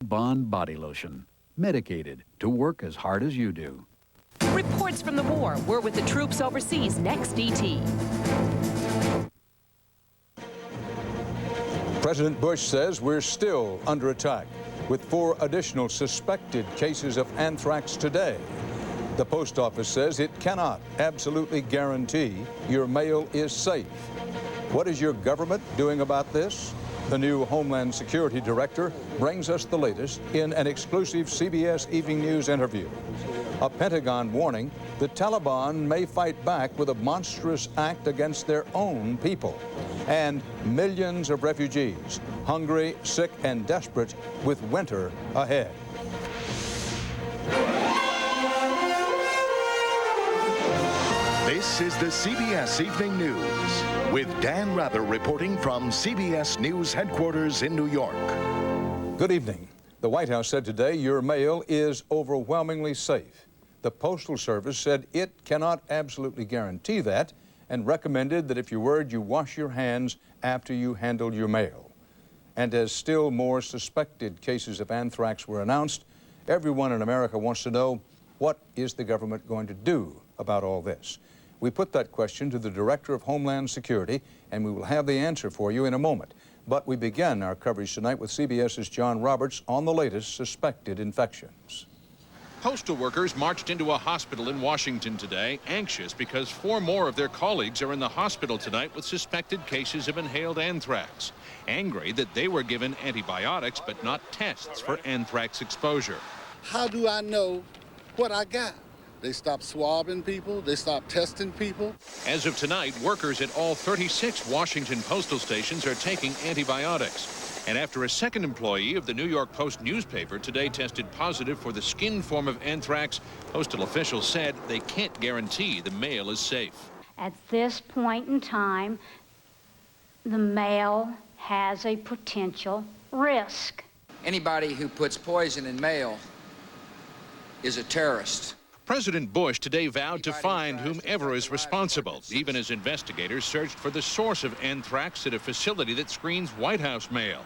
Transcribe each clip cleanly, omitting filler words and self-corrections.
Bond Body Lotion. Medicated to work as hard as you do. Reports from the war. We're with the troops overseas. Next, DT. President Bush says we're still under attack, with 4 additional suspected cases of anthrax today. The post office says it cannot absolutely guarantee your mail is safe. What is your government doing about this? The new Homeland Security Director brings us the latest in an exclusive CBS Evening News interview. A Pentagon warning the Taliban may fight back with a monstrous act against their own people. And millions of refugees, hungry, sick, and desperate with winter ahead. This is the CBS Evening News with Dan Rather reporting from CBS News headquarters in New York. Good evening. The White House said today your mail is overwhelmingly safe. The Postal Service said it cannot absolutely guarantee that and recommended that if you're worried, you wash your hands after you handle your mail. And as still more suspected cases of anthrax were announced, everyone in America wants to know, what is the government going to do about all this? We put that question to the Director of Homeland Security, and we will have the answer for you in a moment. But we begin our coverage tonight with CBS's John Roberts on the latest suspected infections. Postal workers marched into a hospital in Washington today, anxious because 4 more of their colleagues are in the hospital tonight with suspected cases of inhaled anthrax. Angry that they were given antibiotics but not tests for anthrax exposure. How do I know what I got? They stopped swabbing people. They stopped testing people. As of tonight, workers at all 36 Washington postal stations are taking antibiotics. And after a second employee of the New York Post newspaper today tested positive for the skin form of anthrax, postal officials said they can't guarantee the mail is safe. At this point in time, the mail has a potential risk. Anybody who puts poison in mail is a terrorist. President Bush today vowed to find whomever is responsible, even as investigators searched for the source of anthrax at a facility that screens White House mail.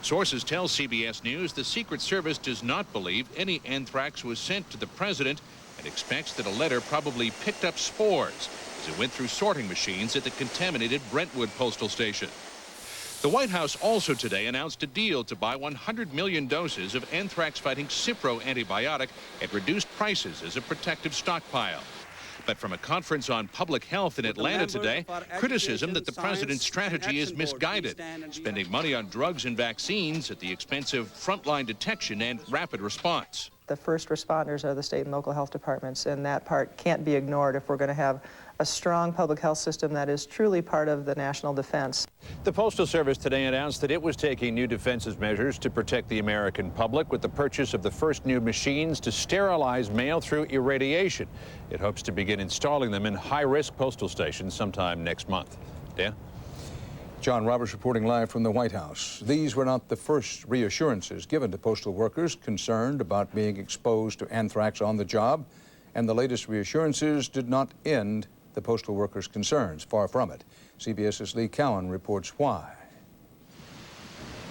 Sources tell CBS News the Secret Service does not believe any anthrax was sent to the president and expects that a letter probably picked up spores as it went through sorting machines at the contaminated Brentwood postal station. The White House also today announced a deal to buy 100 million doses of anthrax-fighting Cipro antibiotic at reduced prices as a protective stockpile. But from a conference on public health in Atlanta today, criticism that the president's strategy is misguided, spending money on drugs and vaccines at the expense of frontline detection and rapid response. The first responders are the state and local health departments, and that part can't be ignored if we're going to have a strong public health system that is truly part of the national defense. The Postal Service today announced that it was taking new defensive measures to protect the American public with the purchase of the first new machines to sterilize mail through irradiation. It hopes to begin installing them in high-risk postal stations sometime next month. Dan? John Roberts reporting live from the White House. These were not the first reassurances given to postal workers concerned about being exposed to anthrax on the job, and the latest reassurances did not end the postal workers' concerns. Far from it. CBS's Lee Cowan reports why.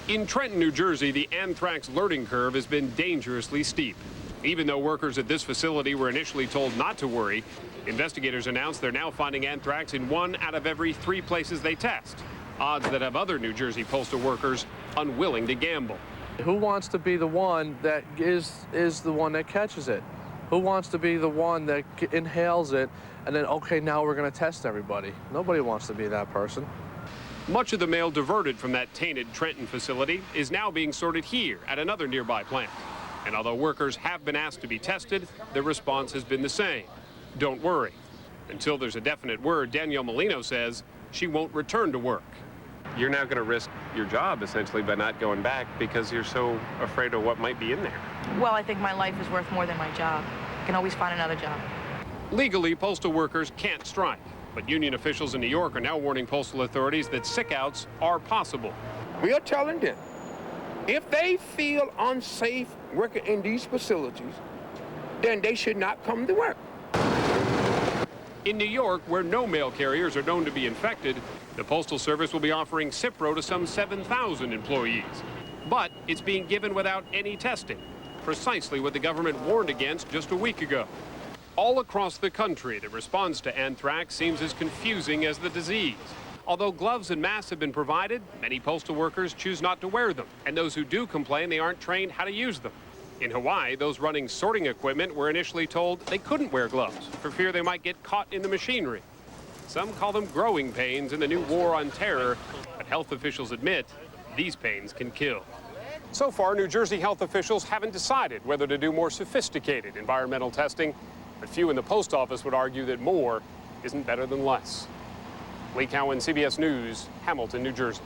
In Trenton, New Jersey, the anthrax learning curve has been dangerously steep. Even though workers at this facility were initially told not to worry, investigators announced they're now finding anthrax in 1 out of every 3 places they test. Odds that have other New Jersey postal workers unwilling to gamble. Who wants to be the one that is the one that catches it? Who wants to be the one that inhales it and then, okay, now we're going to test everybody? Nobody wants to be that person. Much of the mail diverted from that tainted Trenton facility is now being sorted here at another nearby plant. And although workers have been asked to be tested, the response has been the same. Don't worry. Until there's a definite word, Danielle Molino says she won't return to work. You're now going to risk your job, essentially, by not going back because you're so afraid of what might be in there. Well, I think my life is worth more than my job. I can always find another job. Legally, postal workers can't strike, but union officials in New York are now warning postal authorities that sick-outs are possible. We are telling them, if they feel unsafe working in these facilities, then they should not come to work. In New York, where no mail carriers are known to be infected, the Postal Service will be offering Cipro to some 7,000 employees. But it's being given without any testing, precisely what the government warned against just a week ago. All across the country, the response to anthrax seems as confusing as the disease. Although gloves and masks have been provided, many postal workers choose not to wear them, and those who do complain they aren't trained how to use them. In Hawaii, those running sorting equipment were initially told they couldn't wear gloves for fear they might get caught in the machinery. Some call them growing pains in the new war on terror, but health officials admit these pains can kill. So far, New Jersey health officials haven't decided whether to do more sophisticated environmental testing, but few in the post office would argue that more isn't better than less. Lee Cowan, CBS News, Hamilton, New Jersey.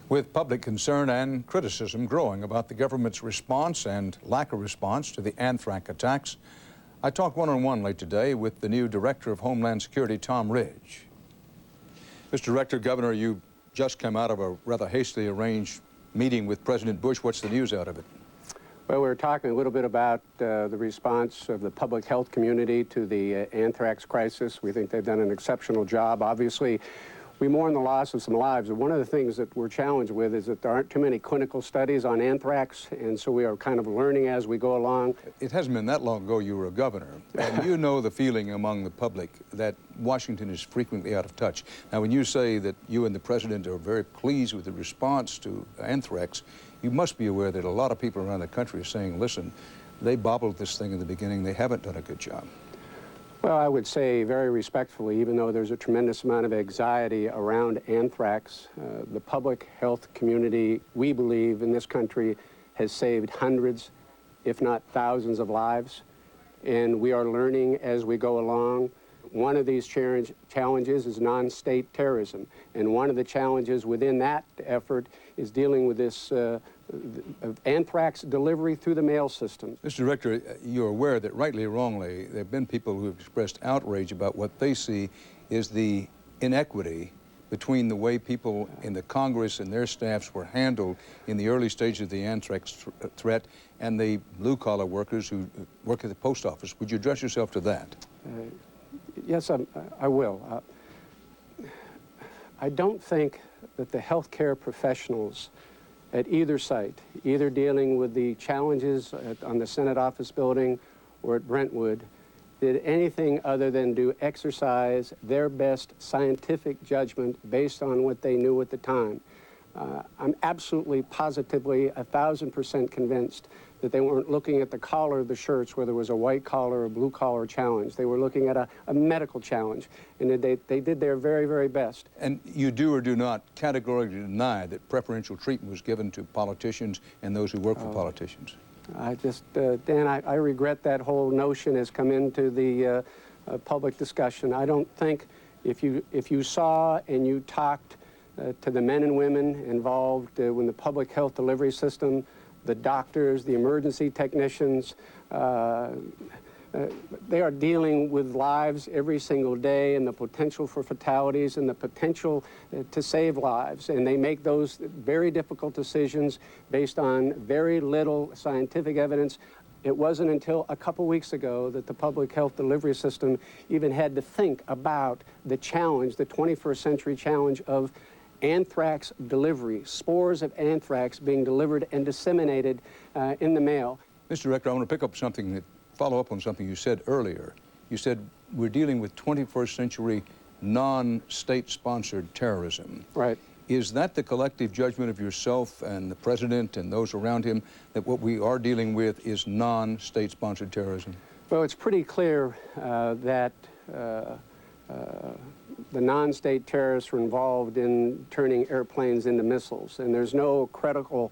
With public concern and criticism growing about the government's response and lack of response to the anthrax attacks, I talked one-on-one late today with the new Director of Homeland Security, Tom Ridge. Mr. Director, Governor, you just come out of a rather hastily arranged meeting with President Bush. What's the news out of it? Well, we were talking a little bit about the response of the public health community to the anthrax crisis. We think they've done an exceptional job. Obviously, we mourn the loss of some lives. And one of the things that we're challenged with is that there aren't too many clinical studies on anthrax, and so we are kind of learning as we go along. It hasn't been that long ago you were a governor, and you know the feeling among the public that Washington is frequently out of touch. Now, when you say that you and the president are very pleased with the response to anthrax, you must be aware that a lot of people around the country are saying, listen, they bobbled this thing in the beginning, they haven't done a good job. Well, I would say very respectfully, even though there's a tremendous amount of anxiety around anthrax, the public health community, we believe, in this country has saved hundreds, if not thousands of lives. And we are learning as we go along. One of these challenges is non-state terrorism. And one of the challenges within that effort is dealing with this anthrax delivery through the mail system. Mr. Director, you're aware that rightly or wrongly, there have been people who have expressed outrage about what they see is the inequity between the way people in the Congress and their staffs were handled in the early stages of the anthrax threat and the blue-collar workers who work at the post office. Would you address yourself to that? Yes, I will. I don't think that the healthcare professionals at either site, either dealing with the challenges on the Senate office building or at Brentwood, did anything other than exercise their best scientific judgment based on what they knew at the time. I'm absolutely, positively, 1,000% convinced that they weren't looking at the collar of the shirts, whether it was a white collar or blue collar challenge. They were looking at a medical challenge, and they did their very, very best. And you do or do not categorically deny that preferential treatment was given to politicians and those who work for politicians? I just, Dan, I regret that whole notion has come into the public discussion. I don't think if you saw and you talked to the men and women involved in the public health delivery system, the doctors, the emergency technicians, they are dealing with lives every single day and the potential for fatalities and the potential to save lives. And they make those very difficult decisions based on very little scientific evidence. It wasn't until a couple weeks ago that the public health delivery system even had to think about the challenge, the 21st century challenge of anthrax delivery, spores of anthrax being delivered and disseminated in the mail. Mr. Director, I want to pick up follow up on something you said earlier. You said we're dealing with 21st century non-state sponsored terrorism. Right. Is that the collective judgment of yourself and the president and those around him that what we are dealing with is non-state sponsored terrorism? Well, it's pretty clear that the non-state terrorists were involved in turning airplanes into missiles, and there's no credible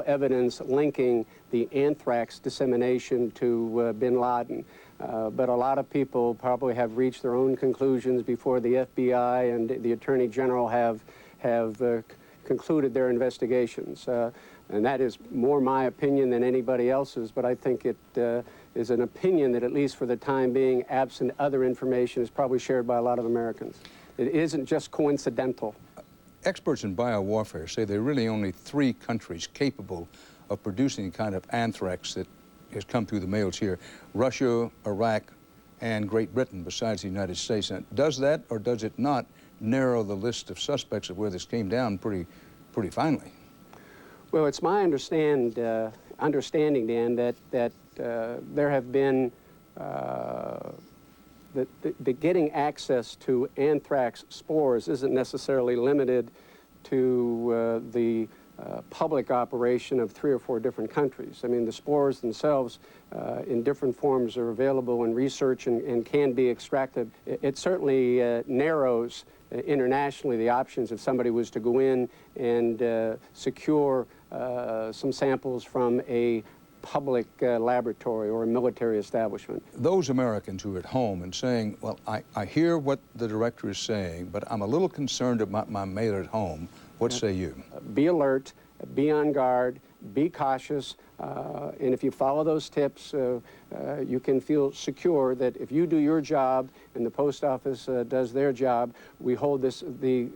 evidence linking the anthrax dissemination to bin Laden. But a lot of people probably have reached their own conclusions before the FBI and the Attorney General have concluded their investigations. And that is more my opinion than anybody else's, but I think it is an opinion that, at least for the time being, absent other information, is probably shared by a lot of Americans. It isn't just coincidental. Experts in biowarfare say there are really only 3 countries capable of producing the kind of anthrax that has come through the mails here: Russia, Iraq, and Great Britain, besides the United States. And does that, or does it not, narrow the list of suspects of where this came down pretty finely? Well, it's my understanding, Dan, that there have been that getting access to anthrax spores isn't necessarily limited to the public operation of 3 or 4 different countries. I mean, the spores themselves in different forms are available in research and can be extracted. It certainly narrows internationally the options if somebody was to go in and secure some samples from a public laboratory or a military establishment. Those Americans who are at home and saying, well, I hear what the director is saying, but I'm a little concerned about my mail at home. What say you? Be alert, be on guard, be cautious, and if you follow those tips, you can feel secure that if you do your job and the post office does their job, we hold the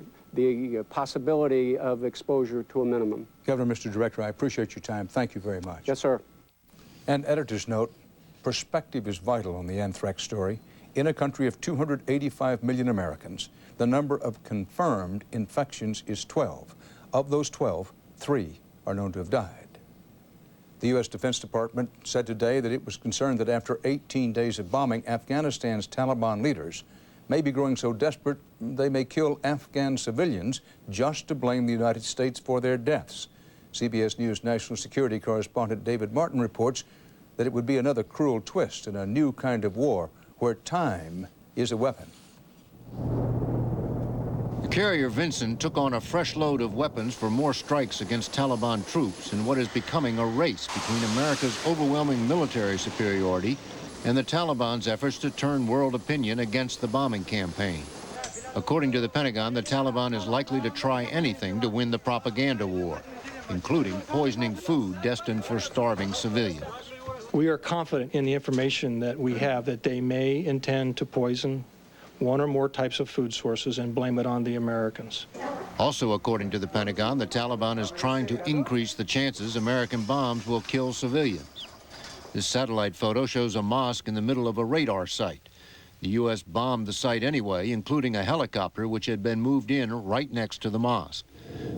possibility of exposure to a minimum. Governor, Mr. Director, I appreciate your time. Thank you very much. Yes, sir. And editor's note, perspective is vital on the anthrax story. In a country of 285 million Americans, the number of confirmed infections is 12. Of those 12, 3 are known to have died. The U.S. Defense Department said today that it was concerned that after 18 days of bombing, Afghanistan's Taliban leaders may be growing so desperate they may kill Afghan civilians just to blame the United States for their deaths. CBS News national security correspondent David Martin reports that it would be another cruel twist in a new kind of war where time is a weapon. The carrier Vincent took on a fresh load of weapons for more strikes against Taliban troops in what is becoming a race between America's overwhelming military superiority and the Taliban's efforts to turn world opinion against the bombing campaign. According to the Pentagon, the Taliban is likely to try anything to win the propaganda war, including poisoning food destined for starving civilians. We are confident in the information that we have that they may intend to poison one or more types of food sources and blame it on the Americans. Also, according to the Pentagon, the Taliban is trying to increase the chances American bombs will kill civilians. This satellite photo shows a mosque in the middle of a radar site. The U.S. bombed the site anyway, including a helicopter which had been moved in right next to the mosque.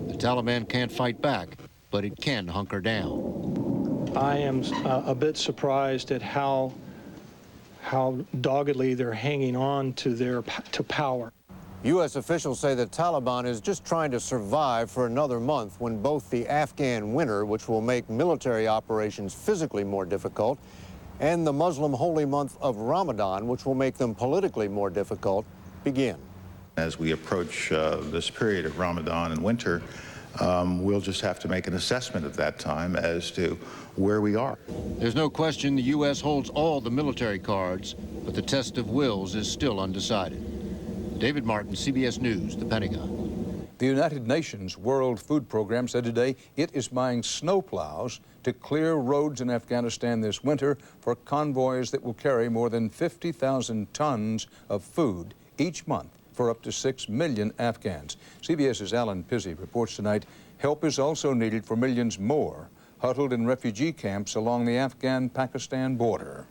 The Taliban can't fight back, but it can hunker down. I am a bit surprised at how doggedly they're hanging on to power. U.S. officials say the Taliban is just trying to survive for another month when both the Afghan winter, which will make military operations physically more difficult, and the Muslim holy month of Ramadan, which will make them politically more difficult, begin. As we approach this period of Ramadan and winter, we'll just have to make an assessment at that time as to where we are. There's no question the U.S. holds all the military cards, but the test of wills is still undecided. David Martin, CBS News, the Pentagon. The United Nations World Food Program said today it is buying snowplows to clear roads in Afghanistan this winter for convoys that will carry more than 50,000 tons of food each month for up to 6 million Afghans. CBS's Alan Pizzi reports tonight help is also needed for millions more huddled in refugee camps along the Afghan-Pakistan border.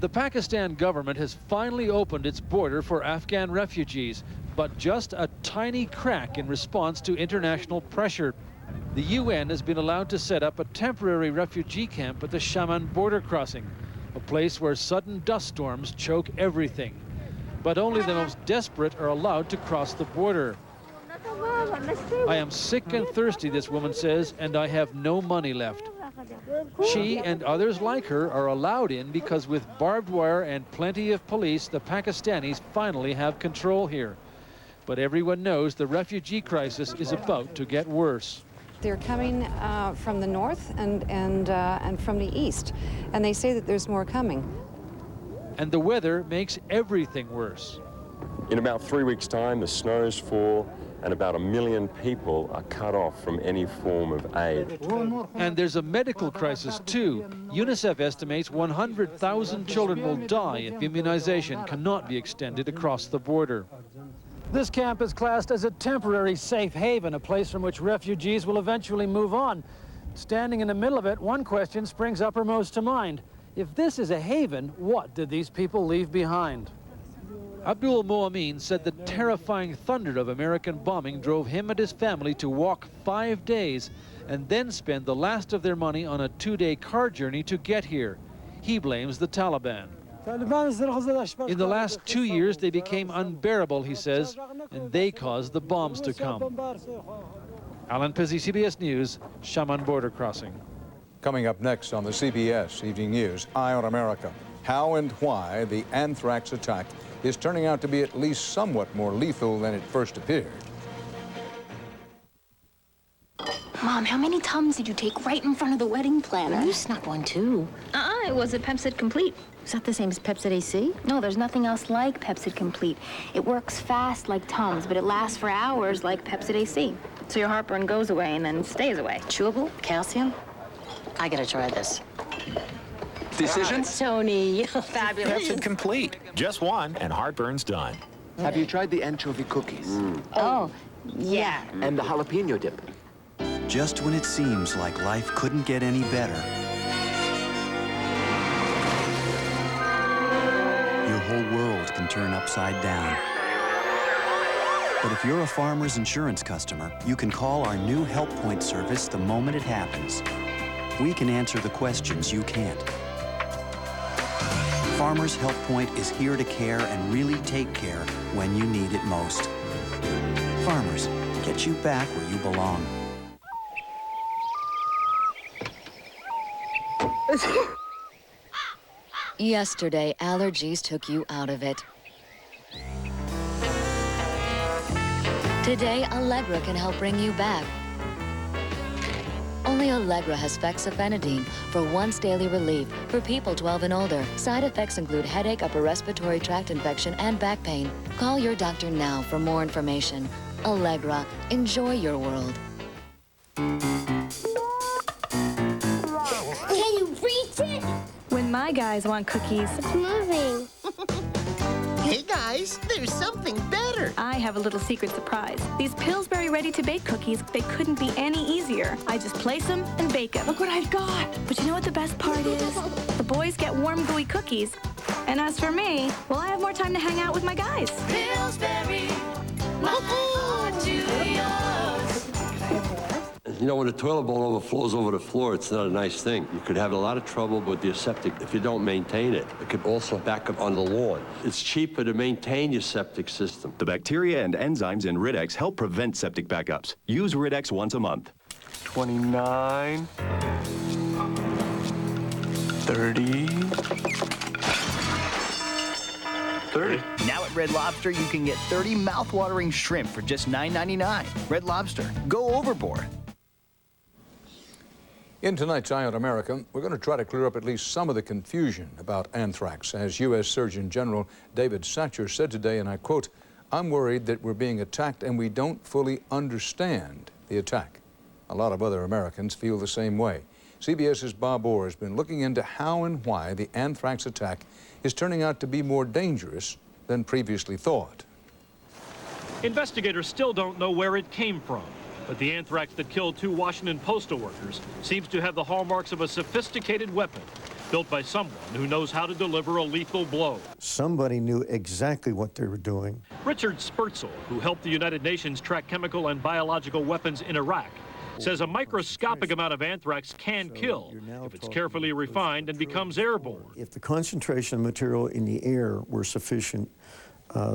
The Pakistan government has finally opened its border for Afghan refugees, but just a tiny crack in response to international pressure. The UN has been allowed to set up a temporary refugee camp at the Shaman border crossing, a place where sudden dust storms choke everything. But only the most desperate are allowed to cross the border. I am sick and thirsty, this woman says, and I have no money left. She and others like her are allowed in because with barbed wire and plenty of police, the Pakistanis finally have control here. But everyone knows the refugee crisis is about to get worse. They're coming from the north and from the east, and they say that there's more coming. And the weather makes everything worse. In about 3 weeks' time, the snows fall and about 1 million people are cut off from any form of aid. And there's a medical crisis, too. UNICEF estimates 100,000 children will die if immunization cannot be extended across the border. This camp is classed as a temporary safe haven, a place from which refugees will eventually move on. Standing in the middle of it, one question springs uppermost to mind. If this is a haven, what did these people leave behind? Abdul Moamin said the terrifying thunder of American bombing drove him and his family to walk 5 days and then spend the last of their money on a 2-day car journey to get here. He blames the Taliban. In the last 2 years, they became unbearable, he says, and they caused the bombs to come. Alan Pizzi, CBS News, Shaman border crossing. Coming up next on the CBS Evening News, Eye on America, how and why the anthrax attack is turning out to be at least somewhat more lethal than it first appeared. Mom, how many Tums did you take right in front of the wedding planner? You snuck one, too. It was a Pepsid Complete. Is that the same as Pepsid AC? No, there's nothing else like Pepsid Complete. It works fast like Tums, but it lasts for hours like Pepsid AC. So your heartburn goes away and then stays away. Chewable? Calcium? I gotta try this. Decision? Tony, fabulous. Pepsid Complete. Just one, and heartburn's done. Have you tried the anchovy cookies? Oh, yeah. And the jalapeno dip? Just when it seems like life couldn't get any better, your whole world can turn upside down. But if you're a Farmers Insurance customer, you can call our new Help Point service the moment it happens. We can answer the questions you can't. Farmers Help Point is here to care and really take care when you need it most. Farmers, get you back where you belong. Yesterday, allergies took you out of it. Today, Allegra can help bring you back. Only Allegra has fexofenadine for once daily relief for people 12 and older. Side effects include headache, upper respiratory tract infection, and back pain. Call your doctor now for more information. Allegra, enjoy your world. Can you reach it? When my guys want cookies, It's moving. Hey guys, there's something better. I have a little secret surprise. These Pillsbury ready-to-bake cookies, they couldn't be any easier. I just place them and bake them. Look what I've got. But you know what the best part is? The boys get warm, gooey cookies. And as for me, well, I have more time to hang out with my guys. Pillsbury, my heart to yours. You know, when a toilet bowl overflows over the floor, it's not a nice thing. You could have a lot of trouble with your septic if you don't maintain it. It could also back up on the lawn. It's cheaper to maintain your septic system. The bacteria and enzymes in Rid-X help prevent septic backups. Use Rid-X once a month. 29, 30. 30. Now at Red Lobster, you can get 30 mouth-watering shrimp for just $9.99. Red Lobster, go overboard. In tonight's Eye on America, we're going to try to clear up at least some of the confusion about anthrax. As U.S. Surgeon General David Satcher said today, and I quote, "I'm worried that we're being attacked and we don't fully understand the attack." A lot of other Americans feel the same way. CBS's Bob Orr has been looking into how and why the anthrax attack is turning out to be more dangerous than previously thought. Investigators still don't know where it came from, but the anthrax that killed 2 Washington postal workers seems to have the hallmarks of a sophisticated weapon built by someone who knows how to deliver a lethal blow. Somebody knew exactly what they were doing. Richard Spurtzel, who helped the United Nations track chemical and biological weapons in Iraq, says a microscopic amount of anthrax can kill if it's carefully refined and becomes airborne. If the concentration of material in the air were sufficient,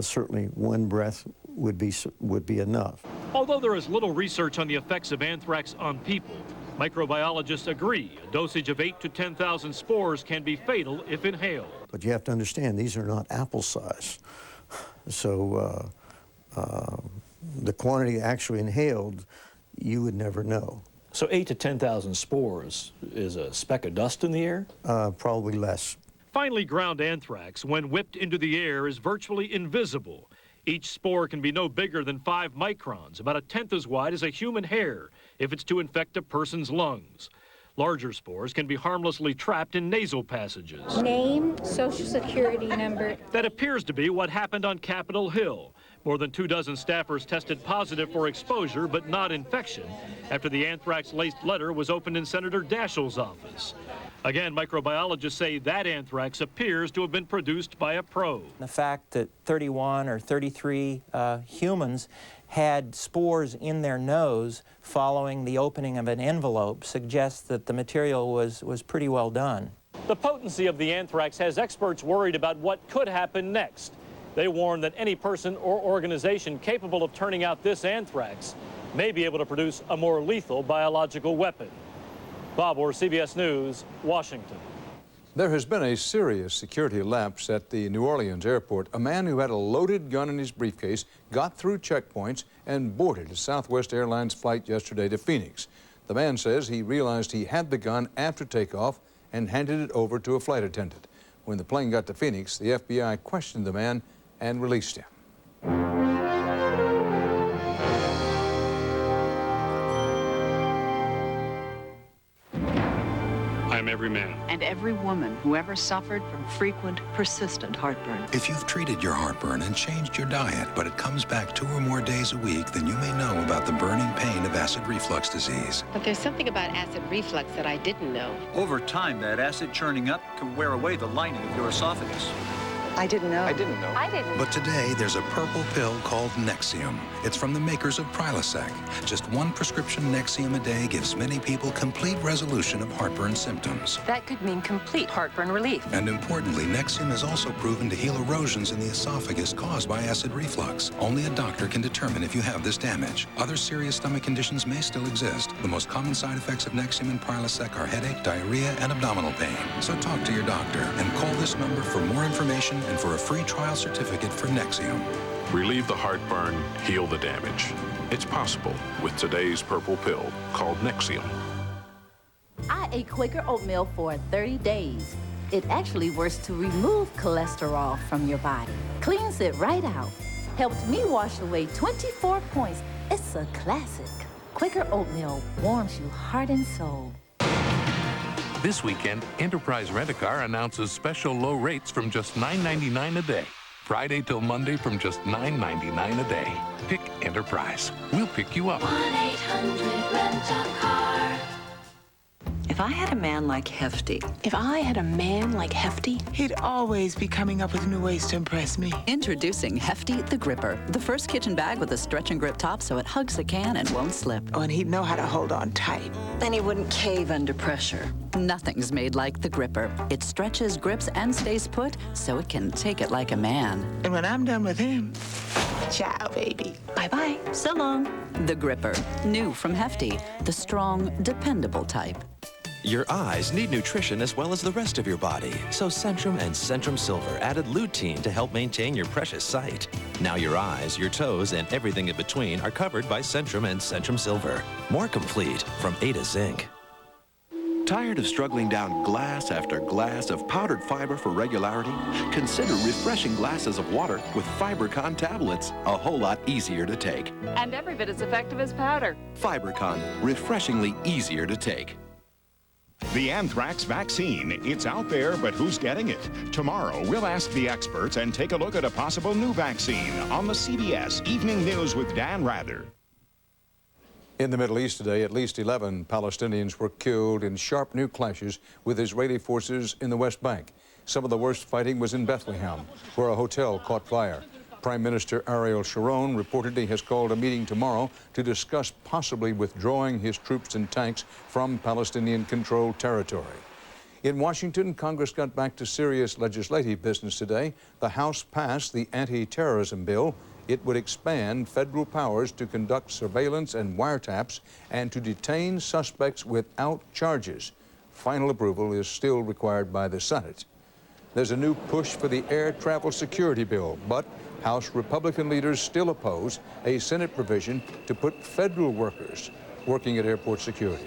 certainly one breath would be enough. Although there is little research on the effects of anthrax on people, microbiologists agree a dosage of 8,000 to 10,000 spores can be fatal if inhaled. But you have to understand, these are not apple size. So the quantity actually inhaled, you would never know. So 8,000 to 10,000 spores is a speck of dust in the air? Probably less. Finely ground anthrax, when whipped into the air, is virtually invisible. Each spore can be no bigger than 5 microns, about 1/10 as wide as a human hair, if it's to infect a person's lungs. Larger spores can be harmlessly trapped in nasal passages. Name, social security number. That appears to be what happened on Capitol Hill. More than 24 staffers tested positive for exposure, but not infection, after the anthrax-laced letter was opened in Senator Daschle's office. Again, microbiologists say that anthrax appears to have been produced by a pro. The fact that 31 or 33 humans had spores in their nose following the opening of an envelope suggests that the material was pretty well done. The potency of the anthrax has experts worried about what could happen next. They warn that any person or organization capable of turning out this anthrax may be able to produce a more lethal biological weapon. Bob Orr, CBS News, Washington. There has been a serious security lapse at the New Orleans airport. A man who had a loaded gun in his briefcase got through checkpoints and boarded a Southwest Airlines flight yesterday to Phoenix. The man says he realized he had the gun after takeoff and handed it over to a flight attendant. When the plane got to Phoenix, the FBI questioned the man and released him. I'm every man. And every woman who ever suffered from frequent, persistent heartburn. If you've treated your heartburn and changed your diet, but it comes back 2 or more days a week, then you may know about the burning pain of acid reflux disease. But there's something about acid reflux that I didn't know. Over time, that acid churning up can wear away the lining of your esophagus. I didn't know. I didn't know. I didn't. But today, there's a purple pill called Nexium. It's from the makers of Prilosec. Just 1 prescription Nexium a day gives many people complete resolution of heartburn symptoms. That could mean complete heartburn relief. And importantly, Nexium is also proven to heal erosions in the esophagus caused by acid reflux. Only a doctor can determine if you have this damage. Other serious stomach conditions may still exist. The most common side effects of Nexium and Prilosec are headache, diarrhea, and abdominal pain. So talk to your doctor and call this number for more information and for a free trial certificate for Nexium. Relieve the heartburn, heal the damage. It's possible with today's purple pill called Nexium. I ate Quaker oatmeal for 30 days. It actually works to remove cholesterol from your body. Cleans it right out. Helped me wash away 24 points. It's a classic. Quaker oatmeal warms you heart and soul. This weekend, Enterprise Rent-A-Car announces special low rates from just $9.99 a day. Friday till Monday from just $9.99 a day. Pick Enterprise. We'll pick you up. 1-800-RENT-A-CAR. If I had a man like Hefty. If I had a man like Hefty, he'd always be coming up with new ways to impress me. Introducing Hefty the Gripper, the first kitchen bag with a stretch and grip top so it hugs the can and won't slip. Oh, and he'd know how to hold on tight. Then he wouldn't cave under pressure. Nothing's made like the Gripper. It stretches, grips, and stays put so it can take it like a man. And when I'm done with him, ciao, baby. Bye-bye. So long. The Gripper. New from Hefty. The strong, dependable type. Your eyes need nutrition as well as the rest of your body, so Centrum and Centrum Silver added lutein to help maintain your precious sight. Now your eyes, your toes, and everything in between are covered by Centrum and Centrum Silver. More complete from A to Zinc. Tired of struggling down glass after glass of powdered fiber for regularity? Consider refreshing glasses of water with FiberCon tablets, a whole lot easier to take. And every bit as effective as powder. FiberCon, refreshingly easier to take. The anthrax vaccine. It's out there, but who's getting it? Tomorrow, we'll ask the experts and take a look at a possible new vaccine on the CBS Evening News with Dan Rather. In the Middle East today, at least 11 Palestinians were killed in sharp new clashes with Israeli forces in the West Bank. Some of the worst fighting was in Bethlehem, where a hotel caught fire. Prime Minister Ariel Sharon reportedly has called a meeting tomorrow to discuss possibly withdrawing his troops and tanks from Palestinian-controlled territory. In Washington, Congress got back to serious legislative business today. The House passed the anti-terrorism bill. It would expand federal powers to conduct surveillance and wiretaps and to detain suspects without charges. Final approval is still required by the Senate. There's a new push for the air travel security bill, but House Republican leaders still oppose a Senate provision to put federal workers working at airport security.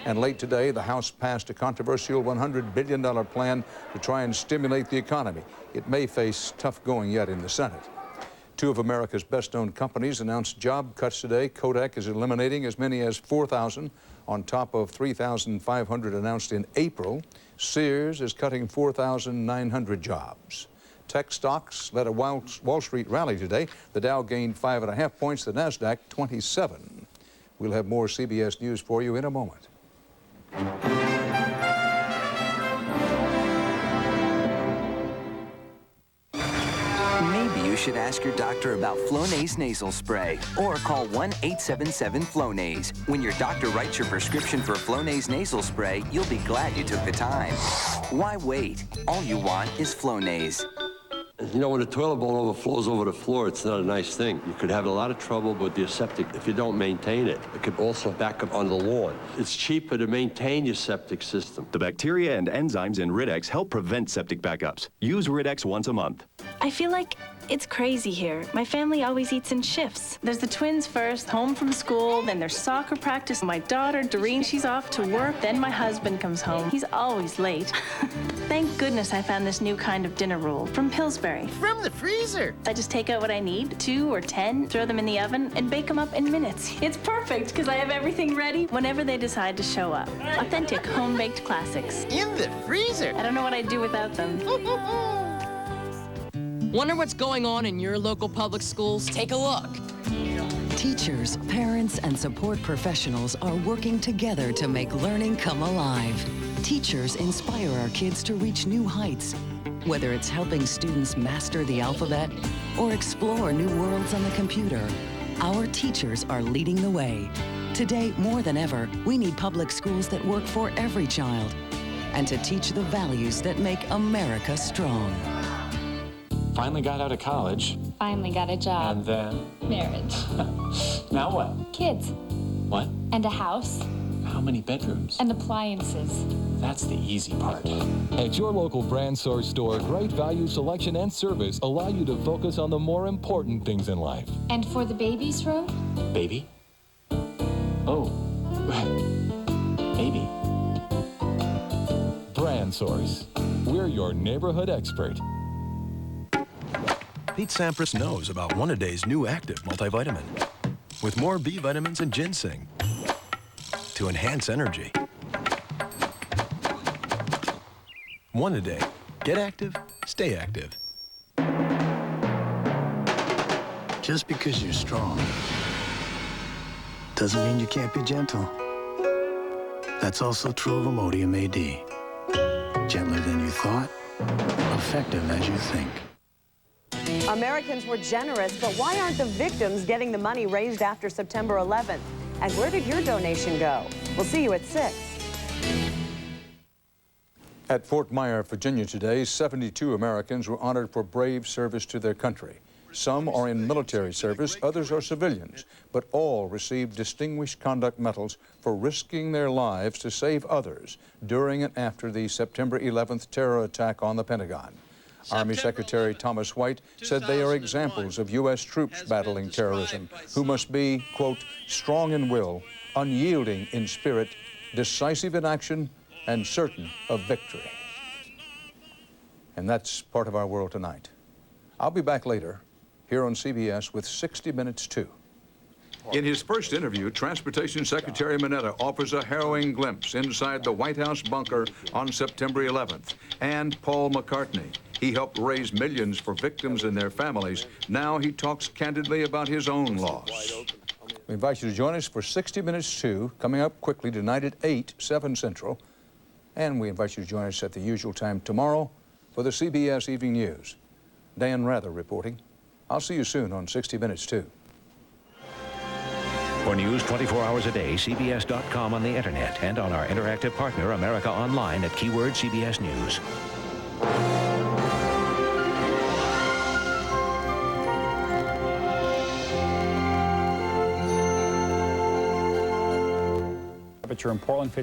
And late today, the House passed a controversial $100 billion plan to try and stimulate the economy. It may face tough going yet in the Senate. Two of America's best-known companies announced job cuts today. Kodak is eliminating as many as 4,000 on top of 3,500 announced in April. Sears is cutting 4,900 jobs. Tech stocks led a Wall Street rally today. The Dow gained 5.5 points, the Nasdaq 27. We'll have more CBS News for you in a moment. should ask your doctor about Flonase nasal spray or call 1-877-FLONASE. When your doctor writes your prescription for Flonase nasal spray, you'll be glad you took the time. Why wait? All you want is Flonase. You know, when a toilet bowl overflows over the floor, it's not a nice thing. You could have a lot of trouble with your septic if you don't maintain it. It could also back up on the lawn. It's cheaper to maintain your septic system. The bacteria and enzymes in Rid-X help prevent septic backups. Use Rid-X once a month. I feel like it's crazy here. My family always eats in shifts. There's the twins first, home from school, then there's soccer practice. My daughter, Doreen, she's off to work. Then my husband comes home. He's always late. Thank goodness I found this new kind of dinner roll from Pillsbury. From the freezer. I just take out what I need, 2 or 10, throw them in the oven, and bake them up in minutes. It's perfect because I have everything ready whenever they decide to show up. Authentic home-baked classics. In the freezer. I don't know what I'd do without them. Wonder what's going on in your local public schools? Take a look. Teachers, parents, and support professionals are working together to make learning come alive. Teachers inspire our kids to reach new heights, whether it's helping students master the alphabet or explore new worlds on the computer. Our teachers are leading the way. Today, more than ever, we need public schools that work for every child and to teach the values that make America strong. Finally got out of college. Finally got a job. And then? Marriage. Now what? Kids. What? And a house. How many bedrooms? And appliances. That's the easy part. At your local brand source store, great value, selection, and service allow you to focus on the more important things in life. And for the baby's room? Baby? Oh. Baby. Brand Source. We're your neighborhood expert. Pete Sampras knows about One-A-Day's new active multivitamin with more B vitamins and ginseng to enhance energy. One-A-Day. Get active, stay active. Just because you're strong doesn't mean you can't be gentle. That's also true of Imodium AD. Gentler than you thought, effective as you think. Americans were generous, but why aren't the victims getting the money raised after September 11th? And where did your donation go? We'll see you at 6. At Fort Myer, Virginia today, 72 Americans were honored for brave service to their country. Some are in military service, others are civilians, but all received Distinguished Conduct Medals for risking their lives to save others during and after the September 11th terror attack on the Pentagon. Army Secretary Thomas White said they are examples of U.S. troops battling terrorism who must be, quote, strong in will, unyielding in spirit, decisive in action, and certain of victory. And that's part of our world tonight. I'll be back later here on CBS with 60 Minutes 2. In his first interview, Transportation Secretary Mineta offers a harrowing glimpse inside the White House bunker on September 11th. And Paul McCartney. He helped raise millions for victims and their families. Now he talks candidly about his own loss. We invite you to join us for 60 Minutes 2, coming up quickly tonight at 8, 7 Central. And we invite you to join us at the usual time tomorrow for the CBS Evening News. Dan Rather reporting. I'll see you soon on 60 Minutes 2. For news 24 hours a day, CBS.com on the internet and on our interactive partner, America Online, at keyword CBS News. Temperature in Portland,